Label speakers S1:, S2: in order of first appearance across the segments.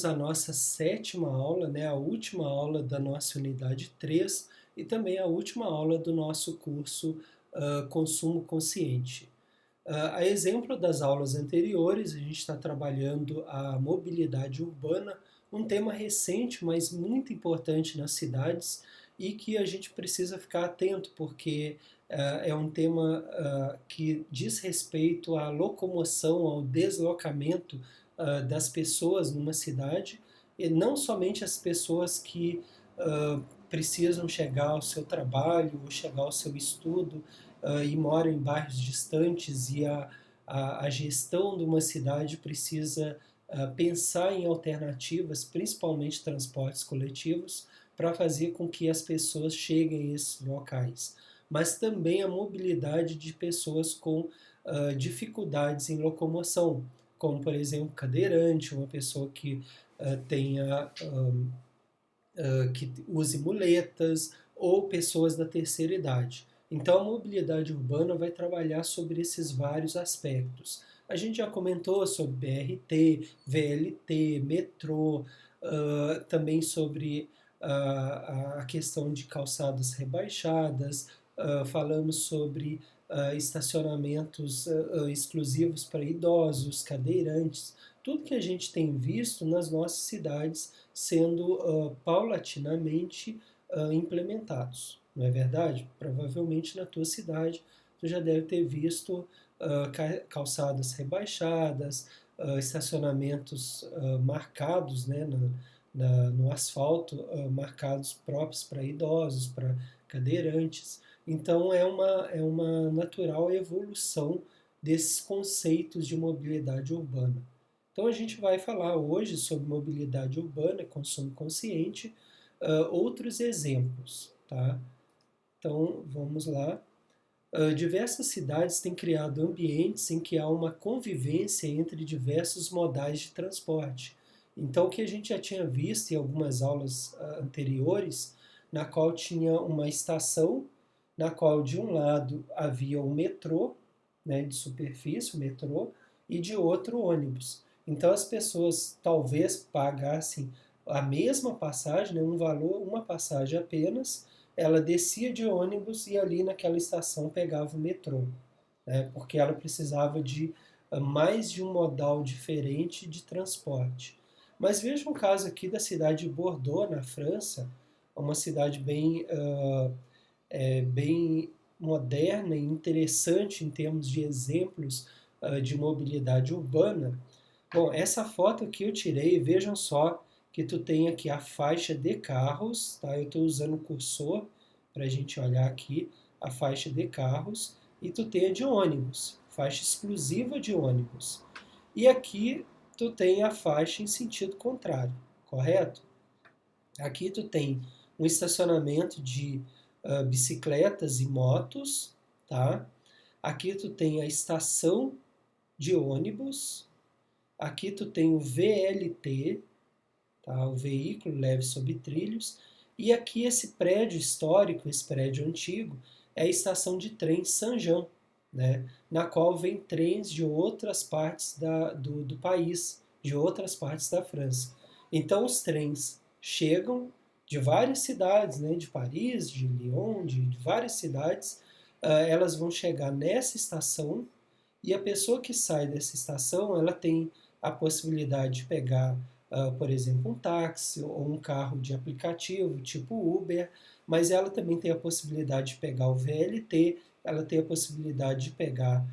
S1: A nossa sétima aula, né, a última aula da nossa unidade 3 e também a última aula do nosso curso Consumo Consciente. A exemplo das aulas anteriores, a gente está trabalhando a mobilidade urbana, um tema recente, mas muito importante nas cidades e que a gente precisa ficar atento, porque é um tema que diz respeito à locomoção, ao deslocamento das pessoas numa cidade, e não somente as pessoas que precisam chegar ao seu trabalho ou chegar ao seu estudo e moram em bairros distantes e a gestão de uma cidade precisa pensar em alternativas, principalmente transportes coletivos, para fazer com que as pessoas cheguem a esses locais. Mas também a mobilidade de pessoas com dificuldades em locomoção, como por exemplo cadeirante, uma pessoa que tenha que use muletas ou pessoas da terceira idade. Então, a mobilidade urbana vai trabalhar sobre esses vários aspectos. A gente já comentou sobre BRT, VLT, metrô, também sobre a questão de calçadas rebaixadas, falamos sobre estacionamentos exclusivos para idosos, cadeirantes, tudo que a gente tem visto nas nossas cidades sendo paulatinamente implementados, não é verdade? Provavelmente na tua cidade tu já deve ter visto calçadas rebaixadas, estacionamentos marcados, né, no asfalto, marcados próprios para idosos, para cadeirantes. Então é uma natural evolução desses conceitos de mobilidade urbana. Então a gente vai falar hoje sobre mobilidade urbana, consumo consciente, outros exemplos, tá? Então vamos lá. Diversas cidades têm criado ambientes em que há uma convivência entre diversos modais de transporte. Então, o que a gente já tinha visto em algumas aulas anteriores, na qual tinha uma estação, na qual de um lado havia o metrô, né, de superfície, o metrô, e de outro ônibus. Então, as pessoas talvez pagassem a mesma passagem, né, um valor, uma passagem apenas, ela descia de ônibus e ali naquela estação pegava o metrô, né, porque ela precisava de mais de um modal diferente de transporte. Mas veja um caso aqui da cidade de Bordeaux, na França, uma cidade bem moderna e interessante em termos de exemplos de mobilidade urbana. Bom, essa foto aqui eu tirei, vejam só que tu tem aqui a faixa de carros, tá? Eu estou usando o cursor para a gente olhar aqui a faixa de carros e tu tem a de ônibus, faixa exclusiva de ônibus. E aqui tu tem a faixa em sentido contrário, correto? Aqui tu tem um estacionamento de bicicletas e motos, tá? Aqui tu tem a estação de ônibus. Aqui tu tem o VLT, tá? O veículo leve sobre trilhos. E aqui esse prédio histórico, esse prédio antigo, é a estação de trem Saint-Jean, né? Na qual vem trens de outras partes do país, de outras partes da França. Então os trens chegam de várias cidades, né? De Paris, de Lyon, de várias cidades, elas vão chegar nessa estação e a pessoa que sai dessa estação, ela tem a possibilidade de pegar, por exemplo, um táxi ou um carro de aplicativo, tipo Uber, mas ela também tem a possibilidade de pegar o VLT, ela tem a possibilidade de pegar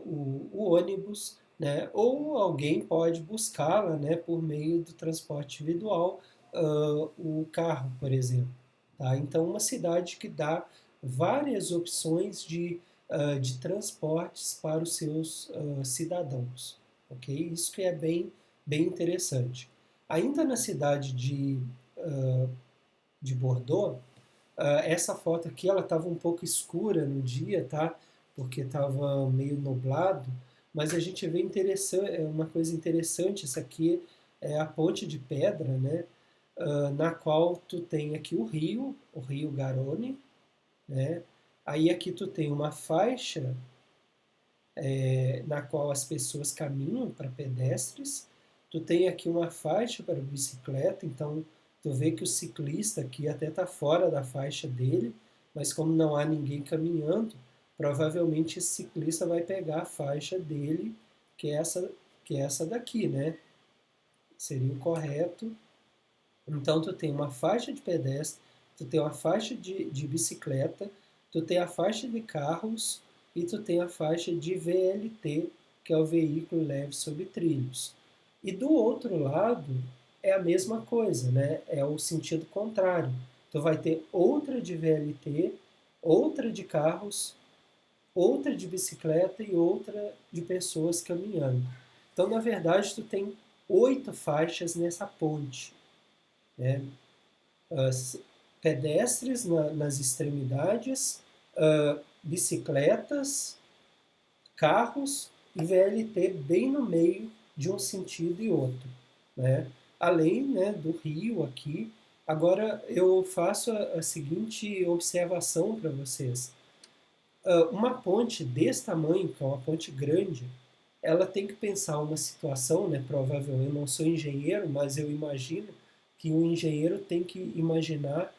S1: o ônibus, né? Ou alguém pode buscá-la, né, por meio do transporte individual, o carro, por exemplo. Tá? Então, uma cidade que dá várias opções de transportes para os seus cidadãos. Ok? Isso que é bem interessante. Ainda na cidade de Bordeaux, essa foto aqui ela estava um pouco escura no dia, tá? Porque estava meio nublado, mas a gente vê uma coisa interessante, essa aqui é a ponte de pedra, né? Na qual tu tem aqui o rio Garonne, né? Aí aqui tu tem uma faixa na qual as pessoas caminham para pedestres, Tu tem aqui uma faixa para bicicleta, então tu vê que o ciclista aqui até está fora da faixa dele, mas como não há ninguém caminhando, provavelmente esse ciclista vai pegar a faixa dele, que é essa daqui, né? Seria o correto. Então tu tem uma faixa de pedestre, tu tem uma faixa de bicicleta, tu tem a faixa de carros e tu tem a faixa de VLT, que é o veículo leve sobre trilhos. E do outro lado é a mesma coisa, né? É o sentido contrário. Tu vai ter outra de VLT, outra de carros, outra de bicicleta e outra de pessoas caminhando. Então, na verdade, tu tem 8 faixas nessa ponte, né? Pedestres nas extremidades, bicicletas, carros e VLT bem no meio de um sentido e outro, né? Além, né, do rio aqui. Agora eu faço a seguinte observação para vocês. Uma ponte desse tamanho, que é uma ponte grande, ela tem que pensar uma situação, né? Provavelmente eu não sou engenheiro, mas eu imagino que o engenheiro tem que imaginar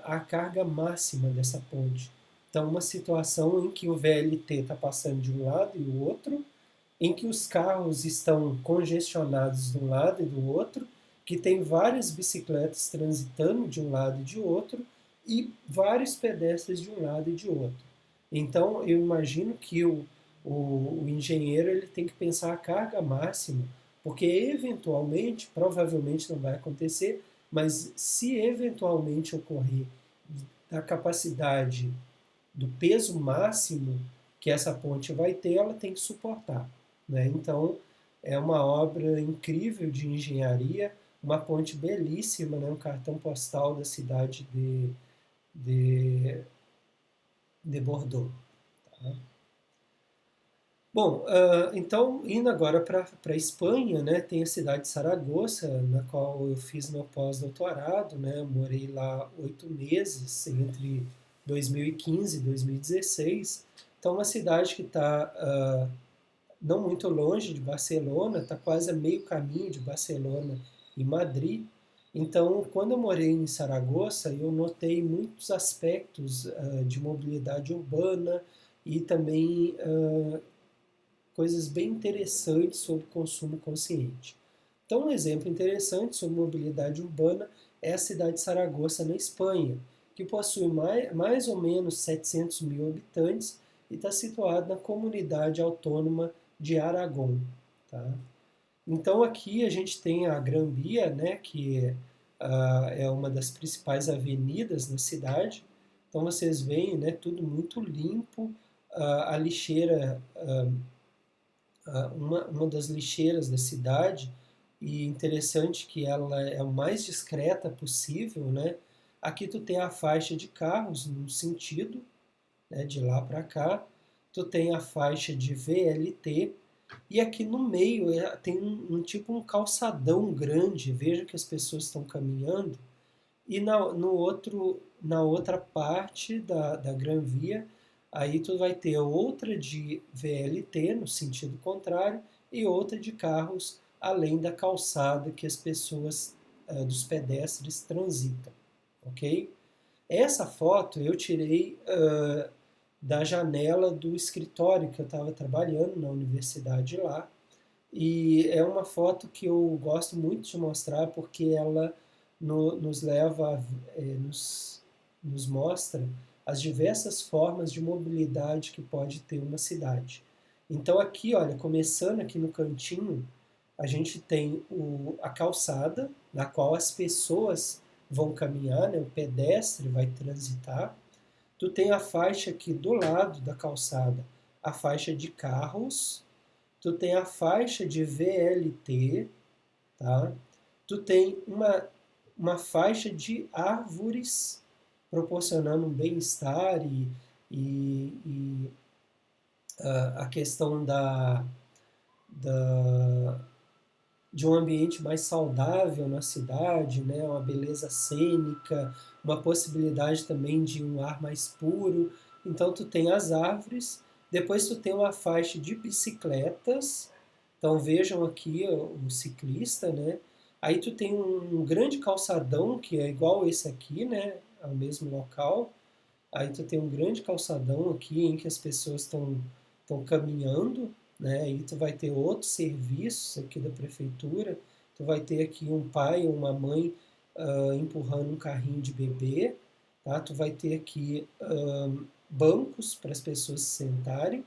S1: a carga máxima dessa ponte. Então, uma situação em que o VLT está passando de um lado e o outro, em que os carros estão congestionados de um lado e do outro, que tem várias bicicletas transitando de um lado e de outro, e vários pedestres de um lado e de outro. Então, eu imagino que o engenheiro ele tem que pensar a carga máxima, porque eventualmente, provavelmente não vai acontecer, mas se eventualmente ocorrer da capacidade do peso máximo que essa ponte vai ter, ela tem que suportar, né? Então, é uma obra incrível de engenharia, uma ponte belíssima, né? Um cartão postal da cidade de, de Bordeaux. Tá? Bom, então, indo agora para a Espanha, né, tem a cidade de Saragoça, na qual eu fiz meu pós-doutorado, né, morei lá 8 meses, entre 2015 e 2016. Então, uma cidade que está não muito longe de Barcelona, está quase a meio caminho de Barcelona e Madrid. Então, quando eu morei em Saragoça, eu notei muitos aspectos de mobilidade urbana e também coisas bem interessantes sobre consumo consciente. Então, um exemplo interessante sobre mobilidade urbana é a cidade de Saragoça, na Espanha, que possui mais ou menos 700 mil habitantes e está situado na comunidade autônoma de Aragão. Tá? Então, aqui a gente tem a Gran Via, né, que é uma das principais avenidas na cidade. Então, vocês veem, né, tudo muito limpo, a lixeira uma das lixeiras da cidade, e interessante que ela é o mais discreta possível, né? Aqui tu tem a faixa de carros no sentido, né, de lá para cá, tu tem a faixa de VLT, e aqui no meio tem tipo um calçadão grande, veja que as pessoas estão caminhando, e na outra parte da Gran Via, aí tu vai ter outra de VLT no sentido contrário e outra de carros além da calçada que as pessoas dos pedestres transitam, ok? Essa foto eu tirei da janela do escritório que eu estava trabalhando na universidade lá, e é uma foto que eu gosto muito de mostrar porque ela nos leva, nos mostra as diversas formas de mobilidade que pode ter uma cidade. Então aqui, olha, começando aqui no cantinho, a gente tem a calçada, na qual as pessoas vão caminhar, né? O pedestre vai transitar. Tu tem a faixa aqui do lado da calçada, a faixa de carros. Tu tem a faixa de VLT, tá? Tu tem uma faixa de árvores proporcionando um bem-estar e a questão da, de um ambiente mais saudável na cidade, né? Uma beleza cênica, uma possibilidade também de um ar mais puro. Então tu tem as árvores, depois tu tem uma faixa de bicicletas, Então vejam aqui o ciclista, né? Aí tu tem um grande calçadão que é igual esse aqui, né? Ao mesmo local. Aí tu tem um grande calçadão aqui em que as pessoas estão caminhando, né? Aí tu vai ter outros serviços aqui da prefeitura. Tu vai ter aqui um pai ou uma mãe empurrando um carrinho de bebê, tá? Tu vai ter aqui bancos para as pessoas se sentarem.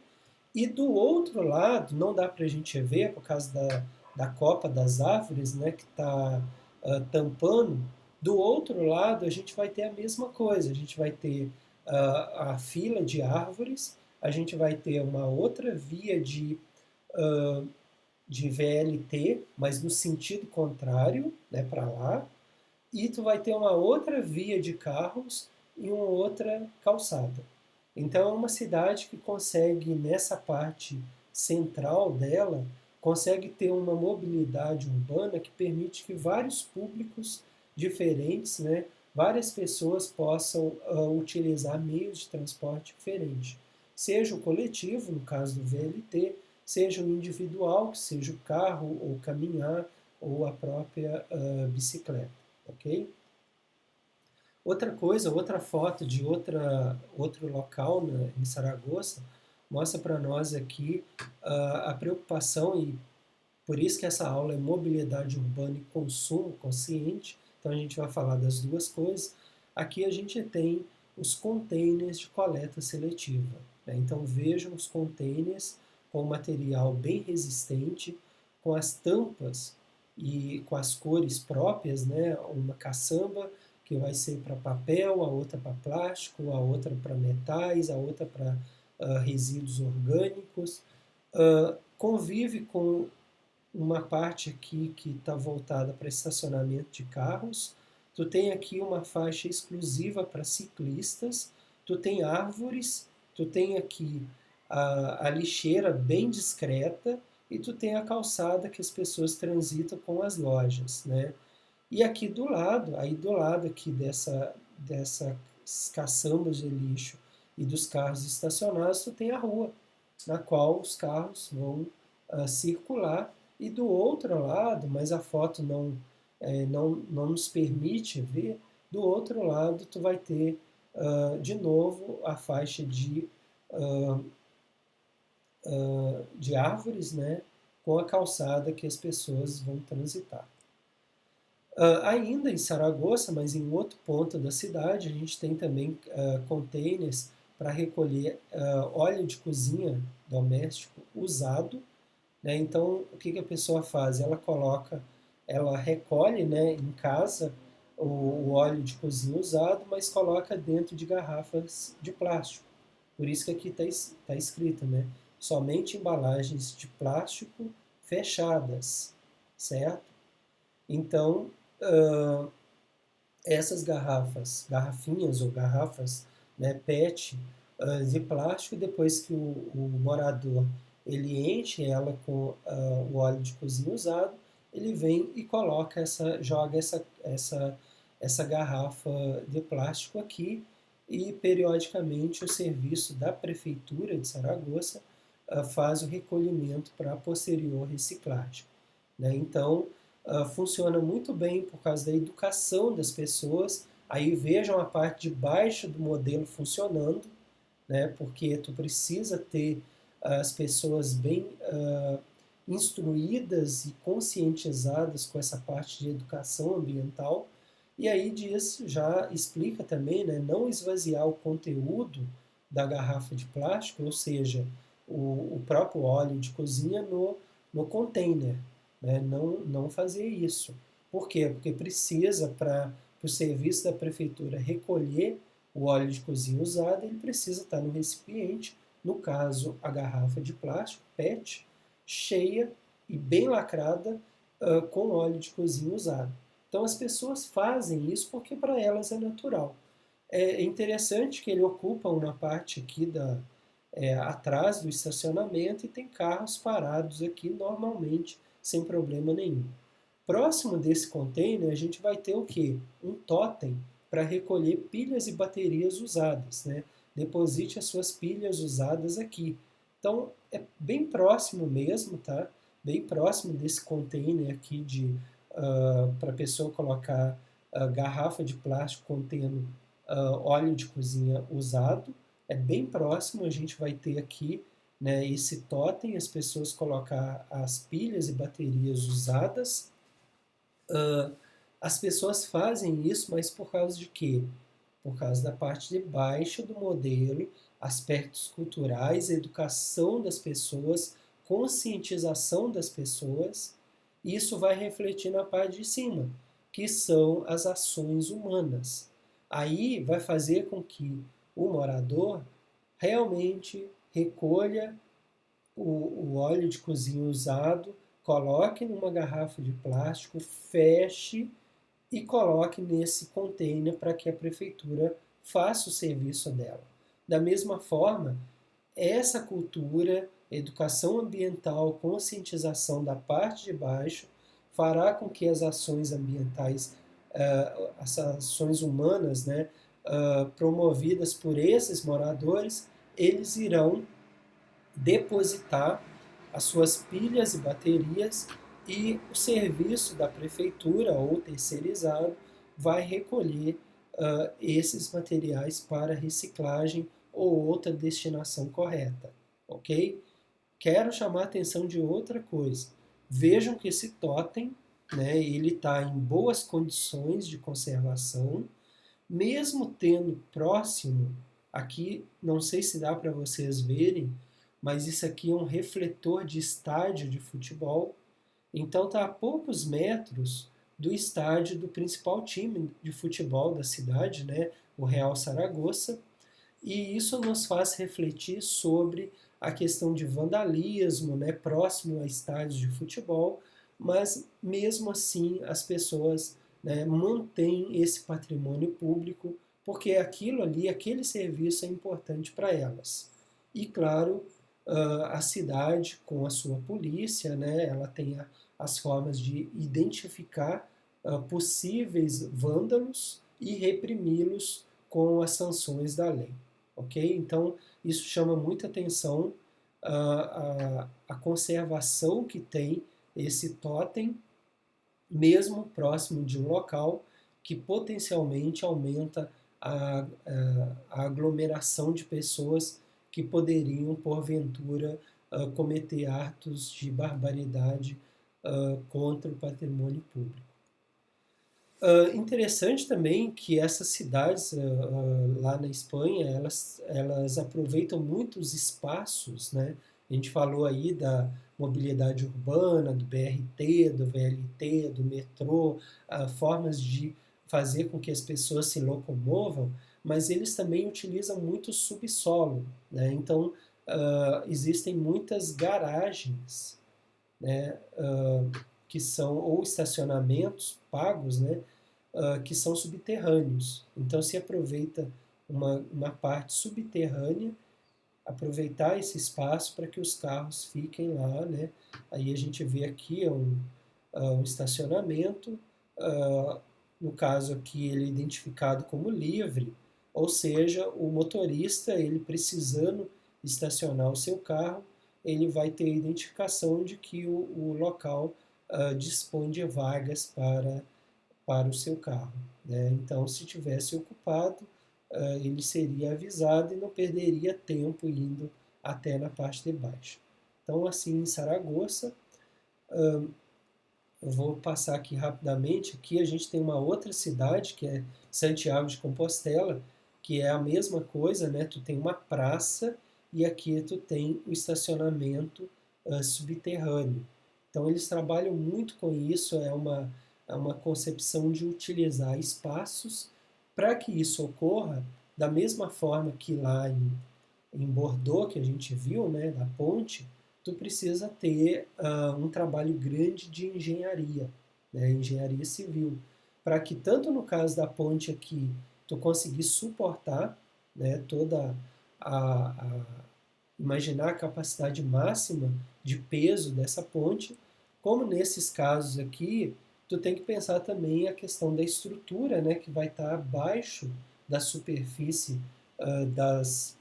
S1: E do outro lado, não dá para a gente ver por causa da copa das árvores, né, que está tampando. Do outro lado, a gente vai ter a mesma coisa. A gente vai ter a fila de árvores, a gente vai ter uma outra via de VLT, mas no sentido contrário, né, para lá, e tu vai ter uma outra via de carros e uma outra calçada. Então é uma cidade que consegue, nessa parte central dela, consegue ter uma mobilidade urbana que permite que vários públicos diferentes, né, várias pessoas possam utilizar meios de transporte diferentes. Seja o coletivo, no caso do VLT, seja o individual, que seja o carro, ou caminhar, ou a própria bicicleta. Ok? Outra coisa, outra foto de outro local, né, em Saragoça mostra para nós aqui a preocupação, e por isso que essa aula é mobilidade urbana e consumo consciente. Então a gente vai falar das duas coisas. Aqui a gente tem os containers de coleta seletiva, né? Então vejam os containers com material bem resistente, com as tampas e com as cores próprias, né? Uma caçamba que vai ser para papel, a outra para plástico, a outra para metais, a outra para resíduos orgânicos. Convive com uma parte aqui que está voltada para estacionamento de carros. Tu tem aqui uma faixa exclusiva para ciclistas. Tu tem árvores. Tu tem aqui a lixeira bem discreta. E tu tem a calçada que as pessoas transitam com as lojas, né? E aqui do lado, aí do lado aqui dessas caçambas de lixo e dos carros estacionados, tu tem a rua, na qual os carros vão circular. E do outro lado, mas a foto não nos permite ver, do outro lado tu vai ter de novo a faixa de árvores, né, com a calçada que as pessoas vão transitar. Ainda em Saragoça, mas em outro ponto da cidade, a gente tem também containers para recolher óleo de cozinha doméstico usado, né? Então, o que, que a pessoa faz? Ela recolhe, né, em casa o óleo de cozinha usado, mas coloca dentro de garrafas de plástico. Por isso que aqui está escrito, né? Somente embalagens de plástico fechadas, certo? Então, essas garrafinhas ou garrafas, né, PET de plástico, depois que o morador ele enche ela com o óleo de cozinha usado, ele vem e joga essa garrafa de plástico aqui, e periodicamente o serviço da prefeitura de Saragoça faz o recolhimento para a posterior reciclagem, né? Então, funciona muito bem por causa da educação das pessoas. Aí vejam a parte de baixo do modelo funcionando, né? Porque tu precisa ter as pessoas bem instruídas e conscientizadas com essa parte de educação ambiental. E aí já explica também, né, não esvaziar o conteúdo da garrafa de plástico, ou seja, o próprio óleo de cozinha no container, né? Não fazer isso. Por quê? Porque precisa, para o serviço da prefeitura recolher o óleo de cozinha usado, ele precisa estar no recipiente, no caso a garrafa de plástico, PET, cheia e bem lacrada com óleo de cozinha usado. Então as pessoas fazem isso porque para elas é natural. É interessante que ele ocupa uma parte aqui atrás do estacionamento, e tem carros parados aqui normalmente, sem problema nenhum. Próximo desse container, a gente vai ter o quê? Um totem para recolher pilhas e baterias usadas, né? Deposite as suas pilhas usadas aqui. Então, é bem próximo mesmo, tá? bem próximo desse container aqui para a pessoa colocar garrafa de plástico contendo óleo de cozinha usado. É bem próximo, a gente vai ter aqui, né, esse totem, as pessoas colocar as pilhas e baterias usadas. As pessoas fazem isso, mas por causa de quê? Por causa da parte de baixo do modelo, aspectos culturais, educação das pessoas, conscientização das pessoas. Isso vai refletir na parte de cima, que são as ações humanas. Aí vai fazer com que o morador realmente recolha o óleo de cozinha usado, coloque numa garrafa de plástico, feche e coloque nesse container para que a prefeitura faça o serviço dela. Da mesma forma, essa cultura, educação ambiental, conscientização da parte de baixo, fará com que as ações ambientais, as ações humanas, né, promovidas por esses moradores, eles irão depositar as suas pilhas e baterias e o serviço da prefeitura ou terceirizado vai recolher esses materiais para reciclagem ou outra destinação correta, ok? Quero chamar a atenção de outra coisa. Vejam que esse totem, né, ele está em boas condições de conservação, mesmo tendo próximo, aqui não sei se dá para vocês verem, mas isso aqui é um refletor de estádio de futebol. Então está a poucos metros do estádio do principal time de futebol da cidade, né, o Real Saragossa, e isso nos faz refletir sobre a questão de vandalismo, né, próximo a estádios de futebol, mas mesmo assim as pessoas, né, mantêm esse patrimônio público porque aquilo ali, aquele serviço é importante para elas. E claro, a cidade com a sua polícia, né, ela tem as formas de identificar possíveis vândalos e reprimi-los com as sanções da lei. Ok? Então, isso chama muita atenção a conservação que tem esse totem, mesmo próximo de um local que potencialmente aumenta a aglomeração de pessoas que poderiam, porventura, cometer atos de barbaridade contra o patrimônio público. Interessante também que essas cidades lá na Espanha, elas aproveitam muito os espaços, né? A gente falou aí da mobilidade urbana, do BRT, do VLT, do metrô, formas de fazer com que as pessoas se locomovam, mas eles também utilizam muito o subsolo, né? Então, existem muitas garagens, né? Que são ou estacionamentos pagos, né? Que são subterrâneos. Então se aproveita uma parte subterrânea, aproveitar esse espaço para que os carros fiquem lá, né? Aí a gente vê aqui um estacionamento, no caso aqui ele é identificado como livre, ou seja, o motorista, ele precisando estacionar o seu carro, ele vai ter a identificação de que o local dispõe de vagas para o seu carro, né? Então, se tivesse ocupado, ele seria avisado e não perderia tempo indo até na parte de baixo. Então, assim, em Saragoça, eu vou passar aqui rapidamente. Aqui a gente tem uma outra cidade, que é Santiago de Compostela, que é a mesma coisa, né? Tu tem uma praça e aqui tu tem o estacionamento subterrâneo. Então, eles trabalham muito com isso, é uma concepção de utilizar espaços para que isso ocorra da mesma forma que lá em Bordeaux, que a gente viu, né, da ponte, tu precisa ter um trabalho grande de engenharia, né, engenharia civil, para que tanto no caso da ponte aqui, tu conseguir suportar, né, toda imaginar a capacidade máxima de peso dessa ponte, como nesses casos aqui, tu tem que pensar também a questão da estrutura, né, que vai estar abaixo da superfície uh, das,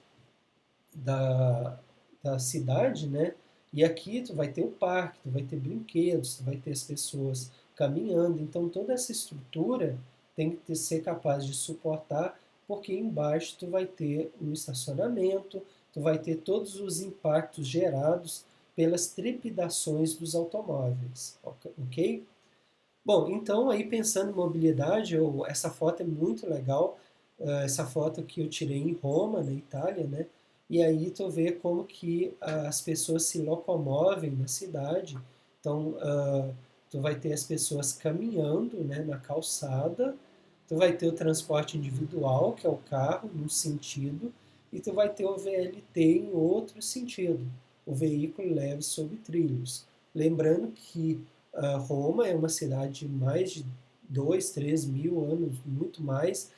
S1: da, da cidade, né, E aqui tu vai ter o parque, tu vai ter brinquedos, tu vai ter as pessoas caminhando. Então toda essa estrutura tem que ser capaz de suportar, porque embaixo tu vai ter um estacionamento, tu vai ter todos os impactos gerados pelas trepidações dos automóveis, ok? Bom, então aí pensando em mobilidade, essa foto é muito legal, essa foto que eu tirei em Roma, na Itália, né? E aí tu vê como que as pessoas se locomovem na cidade. Então, tu vai ter as pessoas caminhando, né, na calçada, tu vai ter o transporte individual, que é o carro, num sentido, e tu vai ter o VLT em outro sentido, o veículo leve sobre trilhos. Lembrando que Roma é uma cidade de mais de 2, 3 mil anos, muito mais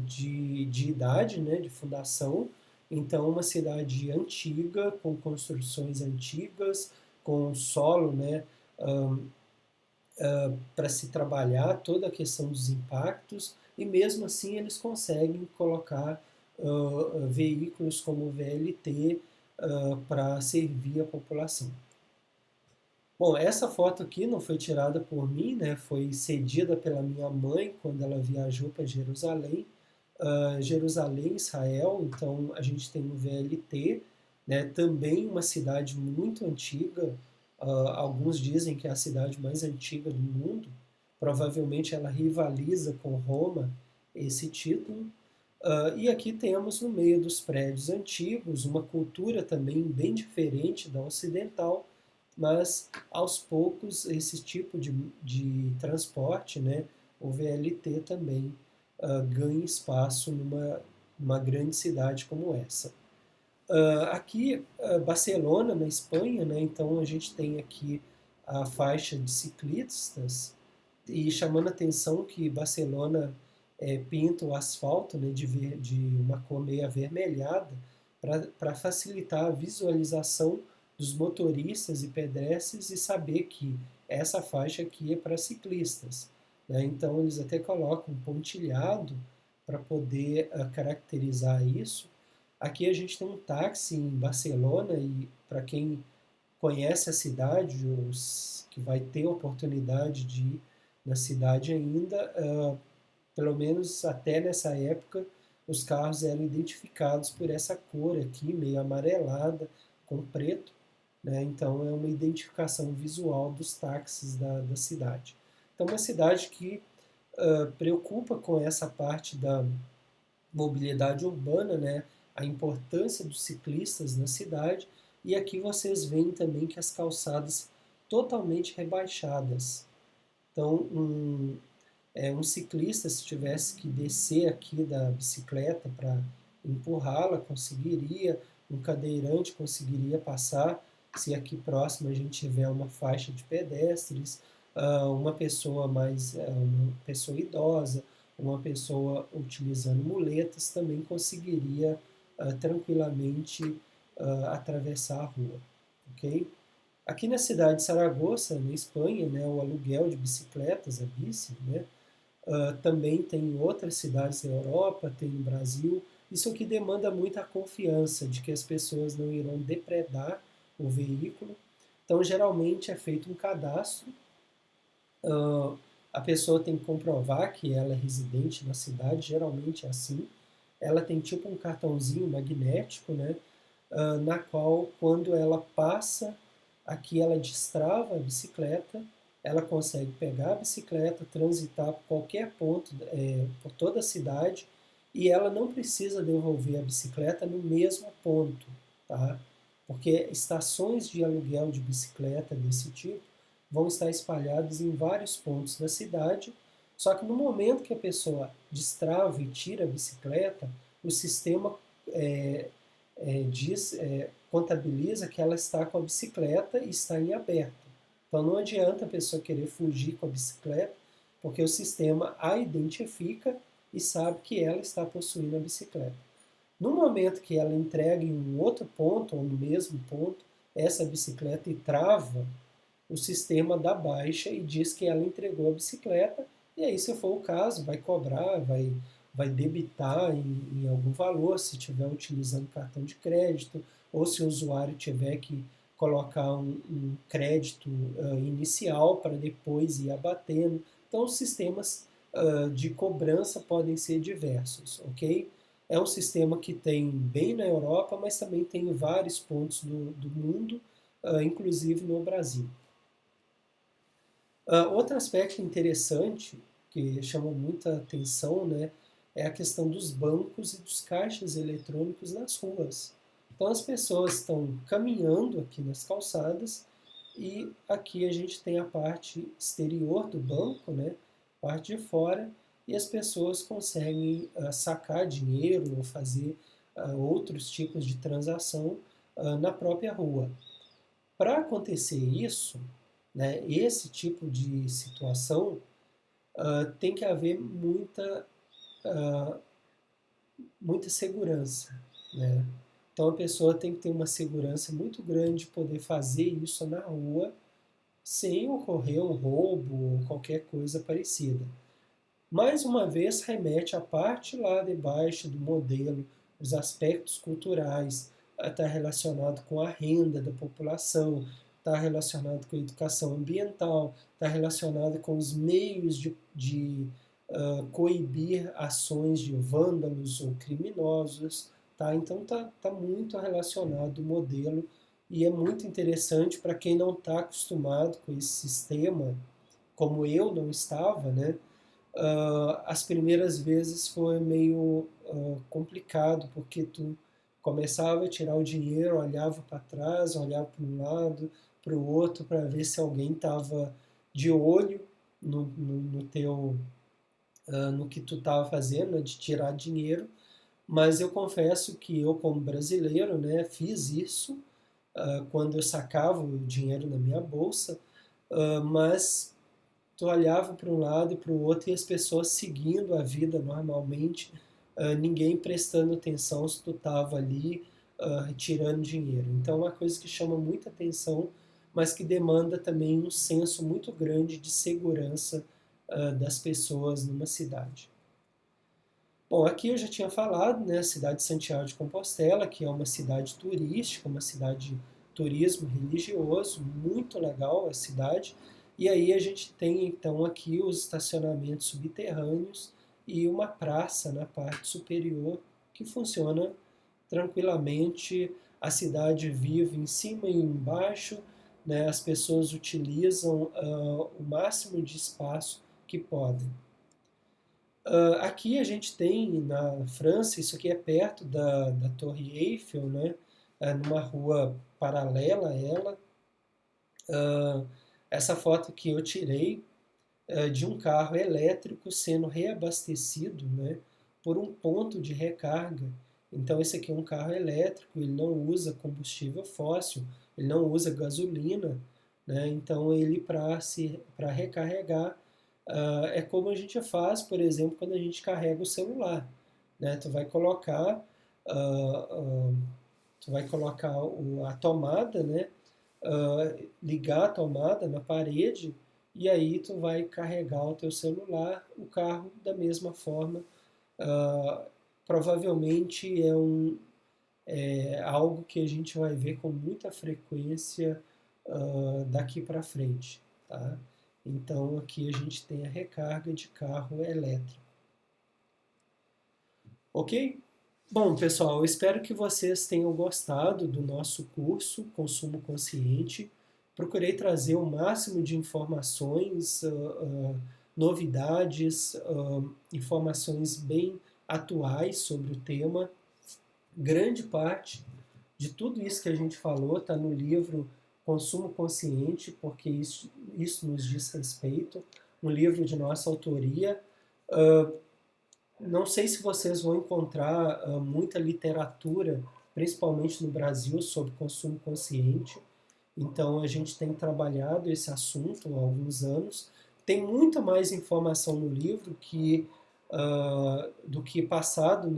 S1: de idade, né, de fundação. Então, uma cidade antiga, com construções antigas, com solo, né, para se trabalhar toda a questão dos impactos, e mesmo assim eles conseguem colocar veículos como o VLT para servir a população. Bom, essa foto aqui não foi tirada por mim, né? Foi cedida pela minha mãe quando ela viajou para Jerusalém. Jerusalém, Israel, então a gente tem o VLT, né? Também uma cidade muito antiga. Alguns dizem que é a cidade mais antiga do mundo. Provavelmente ela rivaliza com Roma esse título. E aqui temos no meio dos prédios antigos uma cultura também bem diferente da ocidental, mas aos poucos esse tipo de transporte, né, o VLT também ganha espaço numa grande cidade como essa. Aqui, Barcelona, na Espanha, né, então a gente tem aqui a faixa de ciclistas e chamando a atenção que Barcelona pinta o asfalto, né, de uma cor meio avermelhada para facilitar a visualização dos motoristas e pedestres e saber que essa faixa aqui é para ciclistas, né? Então eles até colocam um pontilhado para poder caracterizar isso. Aqui a gente tem um táxi em Barcelona e para quem conhece a cidade, os que vai ter a oportunidade de ir na cidade ainda, pelo menos até nessa época, os carros eram identificados por essa cor aqui, meio amarelada, com preto, né? Então é uma identificação visual dos táxis da cidade. Então uma cidade que preocupa com essa parte da mobilidade urbana, né? A importância dos ciclistas na cidade, e aqui vocês veem também que as calçadas totalmente rebaixadas. Então, um ciclista, se tivesse que descer aqui da bicicleta para empurrá-la, conseguiria, um cadeirante conseguiria passar, se aqui próximo a gente tiver uma faixa de pedestres, uma pessoa uma pessoa idosa, uma pessoa utilizando muletas também conseguiria tranquilamente atravessar a rua, ok? Aqui na cidade de Saragoça, na Espanha, né, o aluguel de bicicletas, a bici, né, também tem em outras cidades da Europa, tem no Brasil. Isso aqui demanda muita confiança de que as pessoas não irão depredar o veículo. Então, geralmente é feito um cadastro. A pessoa tem que comprovar que ela é residente na cidade, geralmente é assim. Ela tem tipo um cartãozinho magnético, né? Na qual, quando ela passa, aqui ela destrava a bicicleta, ela consegue pegar a bicicleta, transitar por qualquer ponto, por toda a cidade, e ela não precisa devolver a bicicleta no mesmo ponto, tá? Porque estações de aluguel de bicicleta desse tipo vão estar espalhadas em vários pontos da cidade, só que no momento que a pessoa destrava e tira a bicicleta, o sistema contabiliza que ela está com a bicicleta e está em aberto. Então não adianta a pessoa querer fugir com a bicicleta, porque o sistema a identifica e sabe que ela está possuindo a bicicleta. No momento que ela entrega em um outro ponto, ou no mesmo ponto, essa bicicleta e trava, o sistema dá baixa e diz que ela entregou a bicicleta, e aí, se for o caso, vai cobrar, vai debitar em algum valor, se estiver utilizando cartão de crédito, ou se o usuário tiver que colocar um crédito inicial para depois ir abatendo. Então, os sistemas de cobrança podem ser diversos, ok? É um sistema que tem bem na Europa, mas também tem em vários pontos do mundo, inclusive no Brasil. Outro aspecto interessante que chama muita atenção, né, é a questão dos bancos e dos caixas eletrônicos nas ruas. Então as pessoas estão caminhando aqui nas calçadas e aqui a gente tem a parte exterior do banco, né, parte de fora, e as pessoas conseguem sacar dinheiro ou fazer outros tipos de transação na própria rua. Para acontecer isso, né, esse tipo de situação, tem que haver uh, muita segurança, né? Então a pessoa tem que ter uma segurança muito grande de poder fazer isso na rua sem ocorrer um roubo ou qualquer coisa parecida. Mais uma vez remete à parte lá de baixo do modelo, os aspectos culturais, está relacionado com a renda da população, está relacionado com a educação ambiental, está relacionado com os meios de coibir ações de vândalos ou criminosos. Tá? Então tá muito relacionado o modelo e é muito interessante para quem não está acostumado com esse sistema, como eu não estava, né? As primeiras vezes foi meio complicado, porque tu começava a tirar o dinheiro, olhava para trás, olhava para um lado, para o outro, para ver se alguém estava de olho no teu, no que tu estava fazendo, né, de tirar dinheiro. Mas eu confesso que eu, como brasileiro, né, fiz isso quando eu sacava o dinheiro na minha bolsa, mas tu olhava para um lado e para o outro e as pessoas seguindo a vida normalmente, ninguém prestando atenção se tu estava ali retirando dinheiro. Então é uma coisa que chama muita atenção, mas que demanda também um senso muito grande de segurança das pessoas numa cidade. Bom, aqui eu já tinha falado, né, a cidade de Santiago de Compostela, que é uma cidade turística, uma cidade de turismo religioso, muito legal a cidade. E aí a gente tem então aqui os estacionamentos subterrâneos e uma praça na parte superior que funciona tranquilamente. A cidade vive em cima e embaixo, né, as pessoas utilizam o máximo de espaço que podem. Aqui a gente tem na França, isso aqui é perto da Torre Eiffel, né? Numa rua paralela a ela. Essa foto que eu tirei de um carro elétrico sendo reabastecido, né, por um ponto de recarga. Então esse aqui é um carro elétrico, ele não usa combustível fóssil, ele não usa gasolina, né? Então ele para recarregar é como a gente faz, por exemplo, quando a gente carrega o celular, né? Tu vai colocar a tomada, né? Ligar a tomada na parede e aí tu vai carregar o teu celular, o carro da mesma forma. Provavelmente é algo que a gente vai ver com muita frequência daqui para frente, tá? Então aqui a gente tem a recarga de carro elétrico. Ok? Bom, pessoal, eu espero que vocês tenham gostado do nosso curso Consumo Consciente. Procurei trazer o máximo de informações, novidades, informações bem atuais sobre o tema. Grande parte de tudo isso que a gente falou está no livro Consumo Consciente, porque isso nos diz respeito, um livro de nossa autoria. Não sei se vocês vão encontrar muita literatura, principalmente no Brasil, sobre consumo consciente. Então a gente tem trabalhado esse assunto há alguns anos. Tem muita mais informação no livro do que passado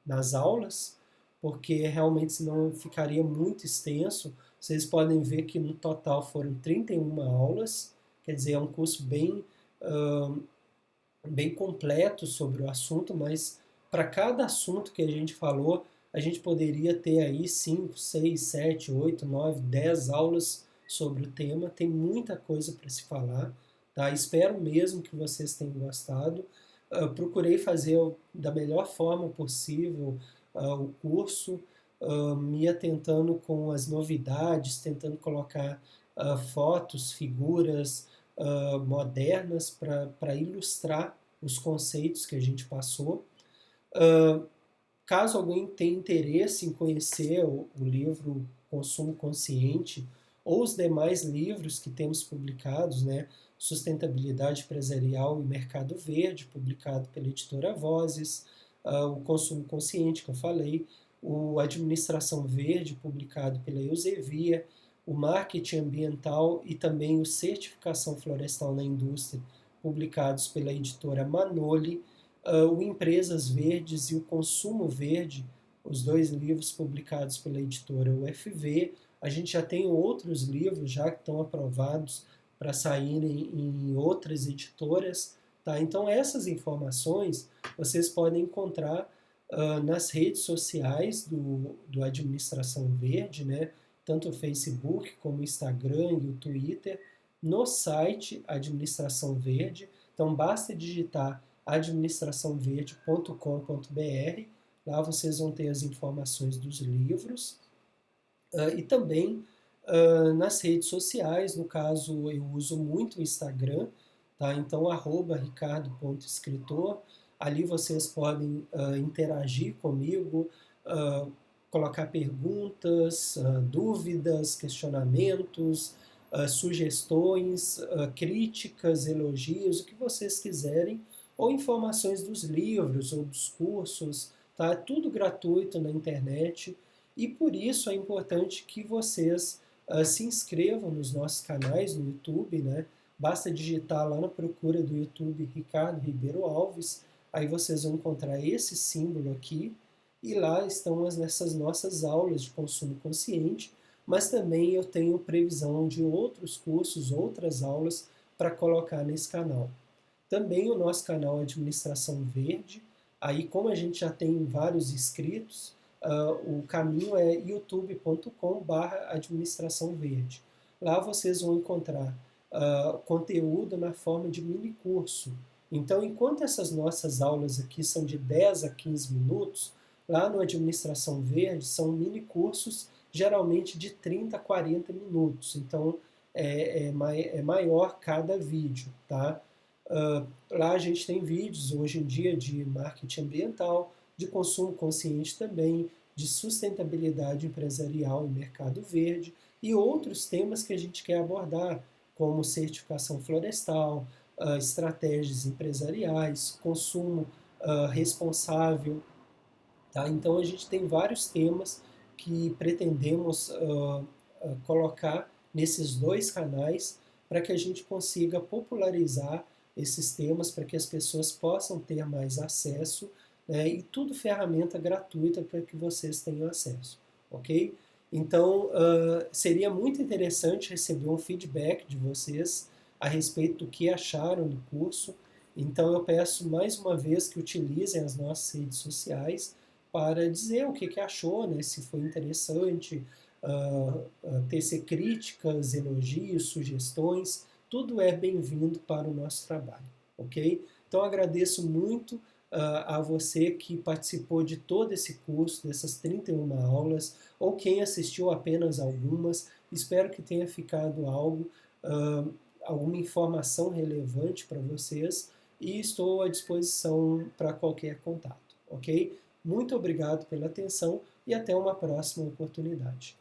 S1: nas aulas, porque realmente senão ficaria muito extenso. Vocês podem ver que no total foram 31 aulas, quer dizer, é um curso bem completo sobre o assunto, mas para cada assunto que a gente falou, a gente poderia ter aí 5, 6, 7, 8, 9, 10 aulas sobre o tema. Tem muita coisa para se falar, tá? Espero mesmo que vocês tenham gostado. Procurei fazer da melhor forma possível o curso, me atentando com as novidades, tentando colocar fotos, figuras modernas para ilustrar os conceitos que a gente passou. Caso alguém tenha interesse em conhecer o livro Consumo Consciente ou os demais livros que temos publicados, né, Sustentabilidade Empresarial e Mercado Verde, publicado pela editora Vozes, o Consumo Consciente, que eu falei, o Administração Verde, publicado pela Eusevia, o Marketing Ambiental e também o Certificação Florestal na Indústria, publicados pela editora Manoli, o Empresas Verdes e o Consumo Verde, os dois livros publicados pela editora UFV. A gente já tem outros livros já que estão aprovados para saírem em outras editoras. Tá? Então essas informações vocês podem encontrar nas redes sociais do Administração Verde, né? Tanto o Facebook como o Instagram e o Twitter, no site Administração Verde. Então basta digitar administraçãoverde.com.br, lá vocês vão ter as informações dos livros e também nas redes sociais, no caso eu uso muito o Instagram, tá? Então @ricardo.escritor, ali vocês podem interagir comigo, colocar perguntas, dúvidas, questionamentos, sugestões, críticas, elogios, o que vocês quiserem, ou informações dos livros ou dos cursos, tá? Tudo gratuito na internet e por isso é importante que vocês se inscrevam nos nossos canais no YouTube, né? Basta digitar lá na procura do YouTube Ricardo Ribeiro Alves, aí vocês vão encontrar esse símbolo aqui e lá estão essas nossas aulas de consumo consciente, mas também eu tenho previsão de outros cursos, outras aulas para colocar nesse canal. Também o nosso canal Administração Verde, aí como a gente já tem vários inscritos, o caminho é youtube.com/administração verde. Lá vocês vão encontrar conteúdo na forma de mini curso. Então, enquanto essas nossas aulas aqui são de 10 a 15 minutos, lá no Administração Verde são mini cursos geralmente de 30 a 40 minutos. Então, é maior cada vídeo, tá? Lá a gente tem vídeos hoje em dia de marketing ambiental, de consumo consciente também, de sustentabilidade empresarial e mercado verde e outros temas que a gente quer abordar, como certificação florestal, estratégias empresariais, consumo responsável. Tá? Então a gente tem vários temas que pretendemos colocar nesses dois canais para que a gente consiga popularizar esses temas para que as pessoas possam ter mais acesso, né? E tudo ferramenta gratuita para que vocês tenham acesso, ok? Então, seria muito interessante receber um feedback de vocês a respeito do que acharam do curso. Então, eu peço mais uma vez que utilizem as nossas redes sociais para dizer o que achou, né? Se foi interessante, tecer críticas, elogios, sugestões, tudo é bem-vindo para o nosso trabalho, ok? Então agradeço muito a você que participou de todo esse curso, dessas 31 aulas, ou quem assistiu apenas algumas. Espero que tenha ficado alguma informação relevante para vocês e estou à disposição para qualquer contato, ok? Muito obrigado pela atenção e até uma próxima oportunidade.